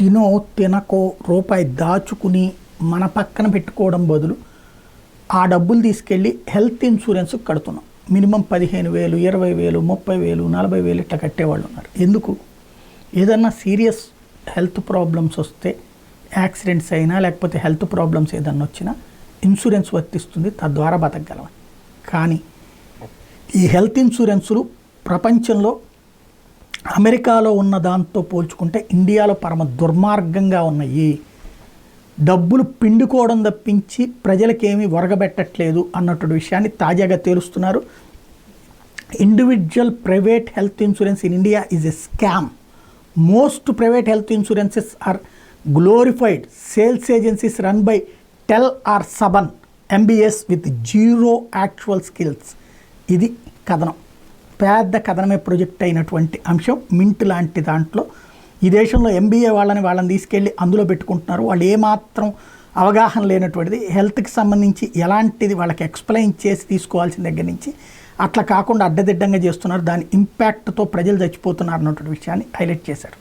తినో తినకో రూపాయి దాచుకుని మన పక్కన పెట్టుకోవడం బదులు ఆ డబ్బులు తీసుకెళ్ళి హెల్త్ ఇన్సూరెన్స్ కడుతున్నాం. మినిమం 15,000, 20,000, 30,000, 40,000 ఇట్లా కట్టేవాళ్ళు ఉన్నారు. ఎందుకు? ఏదన్నా సీరియస్ హెల్త్ ప్రాబ్లమ్స్ వస్తే, యాక్సిడెంట్స్ అయినా లేకపోతే హెల్త్ ప్రాబ్లమ్స్ ఏదన్నా వచ్చినా ఇన్సూరెన్స్ వర్తిస్తుంది, తద్వారా బతకగలమని. కానీ ఈ హెల్త్ ఇన్సూరెన్సులు ప్రపంచంలో అమెరికాలో ఉన్న దాంతో పోల్చుకుంటే ఇండియాలో పరమ దుర్మార్గంగా ఉన్నాయి. డబ్బులు పిండుకోవడం తప్పించి ప్రజలకేమీ ఒరగబెట్టట్లేదు అన్నటువంటి విషయాన్ని తాజాగా తేలుస్తున్నారు. Individual private health insurance in India is a scam. Most private health insurances are glorified sales agencies run by టెల్ ఆర్ సబన్ MBS with zero actual skills. ఇది కథనం, పెద్ద కథనమే ప్రొజెక్ట్ అయినటువంటి అంశం. మింట్ లాంటి దాంట్లో ఈ దేశంలో MBA వాళ్ళని తీసుకెళ్ళి అందులో పెట్టుకుంటున్నారు. వాళ్ళు ఏమాత్రం అవగాహన లేనటువంటిది, హెల్త్కి సంబంధించి ఎలాంటిది వాళ్ళకి ఎక్స్ప్లెయిన్ చేసి తీసుకోవాల్సిన దగ్గర నుంచి అట్లా కాకుండా అడ్డదిడ్డంగా చేస్తున్నారు. దాని ఇంపాక్ట్తో ప్రజలు చచ్చిపోతున్నారు అన్నటువంటి విషయాన్ని హైలైట్ చేశారు.